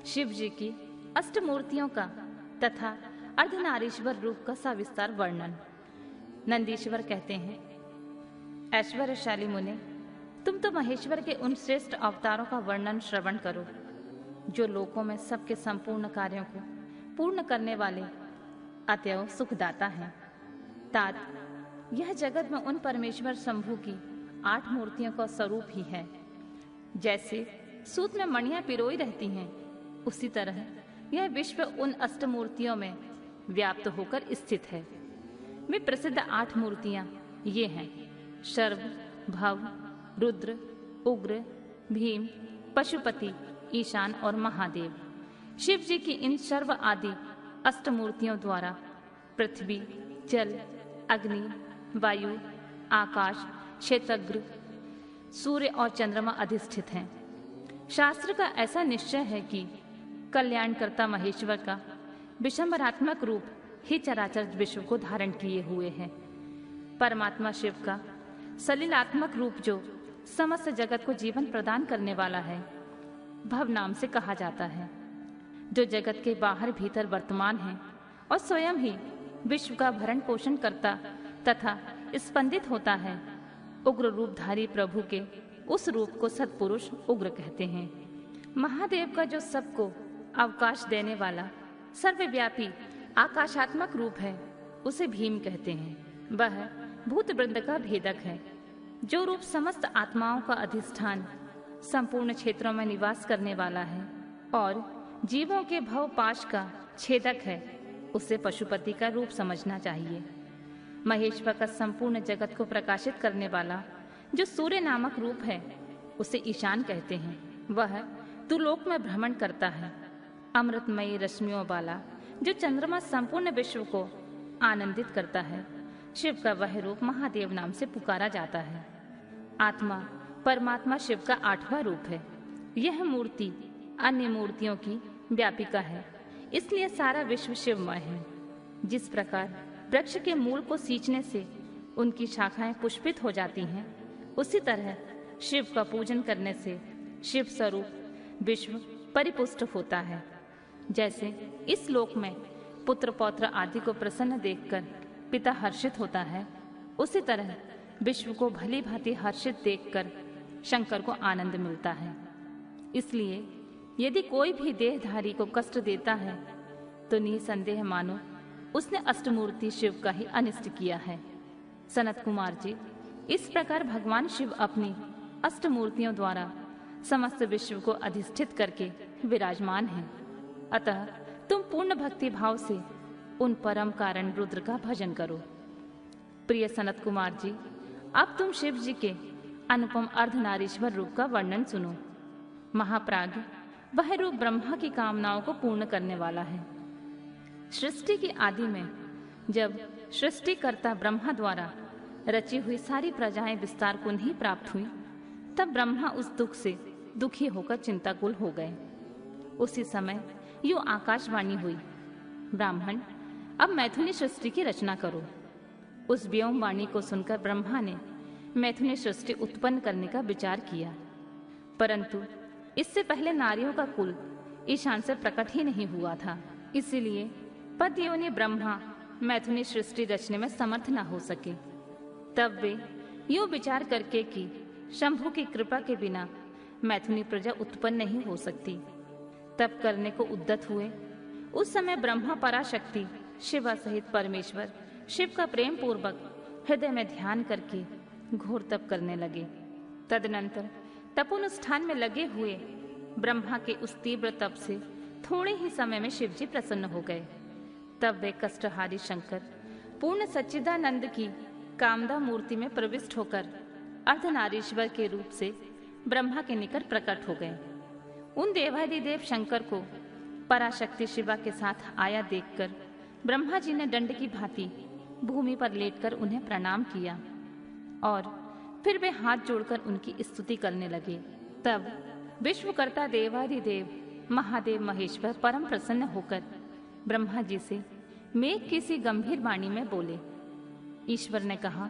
शिव जी की अष्टमूर्तियों का तथा अर्धनारीश्वर रूप का सविस्तार वर्णन। नंदीश्वर कहते हैं, ऐश्वर्यशाली मुने, तुम तो महेश्वर के उन श्रेष्ठ अवतारों का वर्णन श्रवण करो जो लोकों में सबके संपूर्ण कार्यों को पूर्ण करने वाले अतएव सुखदाता हैं। तात, यह जगत में उन परमेश्वर शंभु की 8 मूर्तियों का स्वरूप ही है। जैसे सूत में मणियां पिरोई रहती हैं, उसी तरह यह विश्व उन अष्टमूर्तियों में व्याप्त होकर स्थित है। वे प्रसिद्ध 8 मूर्तियां ये हैं: शर्व, भव, रुद्र, उग्र, भीम, पशुपति, ईशान और महादेव। शिव जी की इन सर्व आदि अष्टमूर्तियों द्वारा पृथ्वी, जल, अग्नि, वायु, आकाश, क्षेत्रज्ञ, सूर्य और चंद्रमा अधिष्ठित हैं। शास्त्र का ऐसा निश्चय है कि कल्याणकर्ता महेश्वर का विशंबरात्मक रूप ही चराचर विश्व को धारण किए हुए है। परमात्मा शिव का सलिलात्मक रूप जो समस्त जगत को जीवन प्रदान करने वाला है, भव नाम से कहा जाता है, जो जगत के बाहर भीतर वर्तमान है और स्वयं ही विश्व का भरण पोषण करता तथा स्पंदित होता है। उग्र रूपधारी प्रभु के उस रूप को सत्पुरुष उग्र कहते हैं। महादेव का जो सबको अवकाश देने वाला सर्वव्यापी आकाशात्मक रूप है, उसे भीम कहते हैं। वह भूत वृंद का भेदक है। जो रूप समस्त आत्माओं का अधिष्ठान, संपूर्ण क्षेत्रों में निवास करने वाला है और जीवों के भव पाश का छेदक है, उसे पशुपति का रूप समझना चाहिए। महेश्वर का संपूर्ण जगत को प्रकाशित करने वाला जो सूर्य नामक रूप है, उसे ईशान कहते हैं। वह दुलोक में भ्रमण करता है। अमृतमयी रश्मियों वाला जो चंद्रमा संपूर्ण विश्व को आनंदित करता है, शिव का वह रूप महादेव नाम से पुकारा जाता है। आत्मा परमात्मा शिव का 8वां रूप है। यह मूर्ति अन्य मूर्तियों की व्यापिका है, इसलिए सारा विश्व शिवमय है। जिस प्रकार वृक्ष के मूल को सींचने से उनकी शाखाएं पुष्पित हो जाती हैं, उसी तरह शिव का पूजन करने से शिव स्वरूप विश्व परिपुष्ट होता है। जैसे इस लोक में पुत्र पौत्र आदि को प्रसन्न देखकर पिता हर्षित होता है, उसी तरह विश्व को भली भांति हर्षित देखकर शंकर को आनंद मिलता है। इसलिए यदि कोई भी देहधारी को कष्ट देता है तो निसंदेह मानो उसने अष्टमूर्ति शिव का ही अनिष्ट किया है। सनत कुमार जी, इस प्रकार भगवान शिव अपनी अष्टमूर्तियों द्वारा समस्त विश्व को अधिष्ठित करके विराजमान हैं। अतः तुम पूर्ण भक्ति भाव से उन परम कारण रुद्र का भजन करो। प्रिय सनत कुमार जी, अब तुम शिव जी के अनुपम अर्धनारीश्वर रूप का वर्णन सुनो। महाप्राज्ञ वह रूप ब्रह्मा की कामनाओं को पूर्ण करने वाला है। सृष्टि की आदि में जब सृष्टिकर्ता ब्रह्मा द्वारा रची हुई सारी प्रजाएं विस्तार को नहीं प्राप्त हुई, तब ब्रह्मा उस दुख से दुखी होकर चिंताकुल हो गए। उसी समय यूं आकाशवाणी हुई, ब्राह्मण, अब मैथुनी सृष्टि की रचना करो। उस व्योम वाणी को सुनकर ब्रह्मा ने मैथुनी सृष्टि उत्पन्न करने का विचार किया, परंतु इससे पहले नारियों का कुल ईशान से प्रकट ही नहीं हुआ था। इसीलिए पतियोनि ब्रह्मा मैथुनी सृष्टि रचने में समर्थ न हो सके। तब वे यूं विचार करके कि शंभु की कृपा के बिना मैथुनी प्रजा उत्पन्न नहीं हो सकती, तब करने को उद्यत हुए। उस समय ब्रह्मा पराशक्ति शिवा सहित परमेश्वर शिव का प्रेम पूर्वक हृदय में ध्यान करके घोर तप करने लगे। तदनंतर तपोनुष्ठान में लगे हुए ब्रह्मा के उस तीव्र तप से थोड़े ही समय में शिव जी प्रसन्न हो गए। तब वे कष्टहारी शंकर पूर्ण सच्चिदानंद की कामदा मूर्ति में प्रविष्ट होकर अर्धनारीश्वर के रूप से ब्रह्मा के निकट प्रकट हो गए। उन देवादिदेव शंकर को पराशक्ति शिवा के साथ आया देखकर ब्रह्मा जी ने दंड की भांति भूमि पर लेटकर उन्हें प्रणाम किया और फिर वे हाथ जोड़कर उनकी स्तुति करने लगे। तब विश्वकर्ता देवादिदेव महादेव महेश्वर परम प्रसन्न होकर ब्रह्मा जी से मेघ की सी गंभीर वाणी में बोले। ईश्वर ने कहा,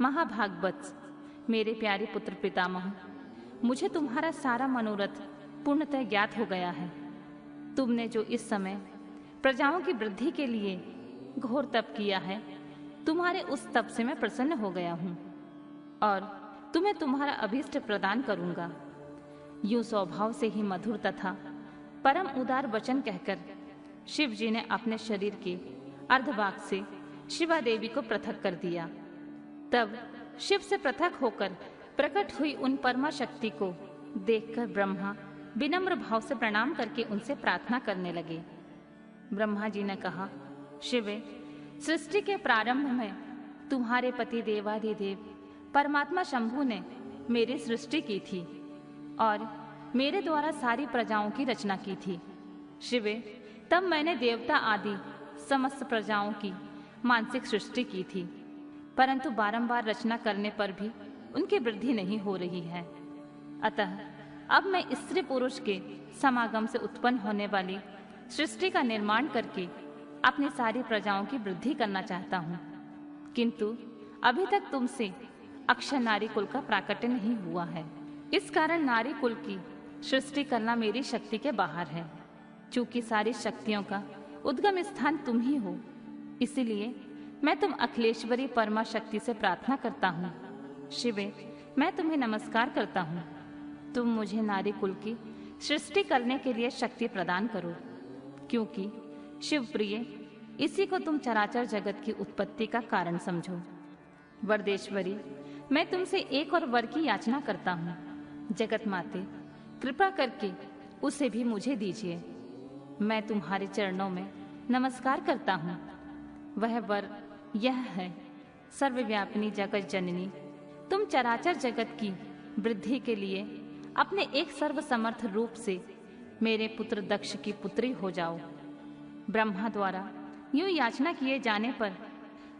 महाभागवत्स, मेरे प्यारे पुत्र पितामह, मुझे तुम्हारा सारा मनोरथ पूर्णतः ज्ञात हो गया है। तुमने जो इस समय प्रजाओं की वृद्धि के लिए घोर तप किया है, तुम्हारे उस तप से मैं प्रसन्न हो गया हूँ और तुम्हें तुम्हारा अभीष्ट प्रदान करूंगा। यूं स्वभाव से ही मधुर तथा परम उदार वचन कहकर शिव जी ने अपने शरीर के अर्धभाग से शिवा देवी को पृथक कर दिया। तब शिव से पृथक होकर प्रकट हुई उन परमा शक्ति को देखकर ब्रह्मा विनम्र भाव से प्रणाम करके उनसे प्रार्थना करने लगे। ब्रह्मा जी ने कहा, शिवे, सृष्टि के प्रारंभ में तुम्हारे पति देवाधिदेव परमात्मा शंभु ने मेरी सृष्टि की थी और मेरे द्वारा सारी प्रजाओं की रचना की थी। शिवे, तब मैंने देवता आदि समस्त प्रजाओं की मानसिक सृष्टि की थी, परंतु बारंबार रचना करने पर भी उनकी वृद्धि नहीं हो रही है। अतः अब मैं स्त्री पुरुष के समागम से उत्पन्न होने वाली सृष्टि का निर्माण करके अपनी सारी प्रजाओं की वृद्धि करना चाहता हूँ, किंतु अभी तक तुमसे अक्षय नारी कुल का प्राकट्य नहीं हुआ है। इस कारण नारी कुल की सृष्टि करना मेरी शक्ति के बाहर है। चूंकि सारी शक्तियों का उद्गम स्थान तुम ही हो, इसीलिए मैं तुम अखिलेश्वरी परमा शक्ति से प्रार्थना करता हूँ। शिवे, मैं तुम्हें नमस्कार करता हूँ। तुम मुझे नारी कुल की सृष्टि करने के लिए शक्ति प्रदान करो, क्योंकि शिव प्रिय, इसी को तुम चराचर जगत की उत्पत्ति का कारण समझो। वरदेश्वरी, मैं तुमसे एक और वर की याचना करता हूँ। जगत माते, कृपा करके उसे भी मुझे दीजिए। मैं तुम्हारे चरणों में नमस्कार करता हूँ। वह वर यह है, सर्वव्यापिनी जगत जननी, तुम चराचर जगत की वृद्धि के लिए अपने एक सर्वसमर्थ रूप से मेरे पुत्र दक्ष की पुत्री हो जाओ। ब्रह्मा द्वारा यूं याचना किए जाने पर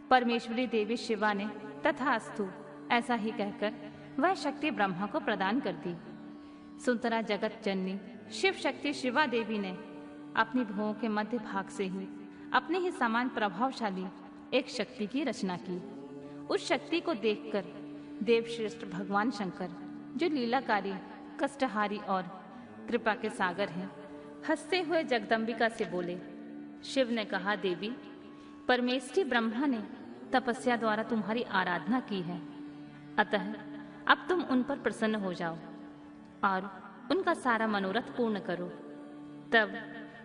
परमेश्वरी देवी शिवा ने तथास्तु ऐसा ही कहकर वह शक्ति ब्रह्मा को प्रदान कर दी। सुंदरा जगत जननी शिव शक्ति शिवा देवी ने अपनी भुवों के मध्य भाग से ही अपने ही समान प्रभावशाली एक शक्ति की रचना की। उस शक्ति को देखकर देवश्रेष्ठ भगवान शंकर, जो लीलाकारी, कष्टहारी और कृपा के सागर हैं, हंसते हुए जगदम्बिका से बोले। शिव ने कहा, देवी, परमेष्ठी ब्रह्मा ने तपस्या द्वारा तुम्हारी आराधना की है, अतः अब तुम उन पर प्रसन्न हो जाओ और उनका सारा मनोरथ पूर्ण करो। तब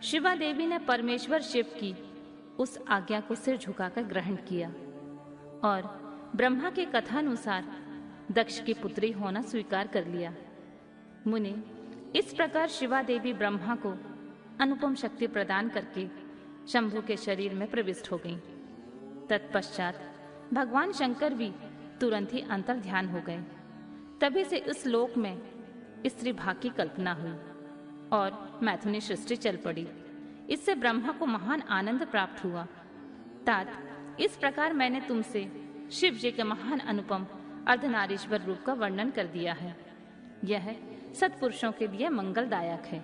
शिवा देवी ने परमेश्वर शिव की उस आज्ञा को सिर झुकाकर ग्रहण किया और ब्रह्मा के कथानुसार दक्ष की पुत्री होना स्वीकार कर लिया। मुनि, इस प्रकार शिवा देवी ब्रह्मा को अनुपम शक्ति प्रदान करके शंभु के शरीर में प्रविष्ट हो गईं। तत्पश्चात भगवान शंकर भी तुरंत ही अंतर ध्यान हो गए। तभी से इस लोक में स्त्री भाग की कल्पना हुई और मैथुनी सृष्टि चल पड़ी। इससे ब्रह्मा को महान आनंद प्राप्त हुआ। तात, इस प्रकार मैंने तुमसे शिव जी के महान अनुपम अर्धनारीश्वर रूप का वर्णन कर दिया है। यह सत्पुरुषों के लिए मंगलदायक है।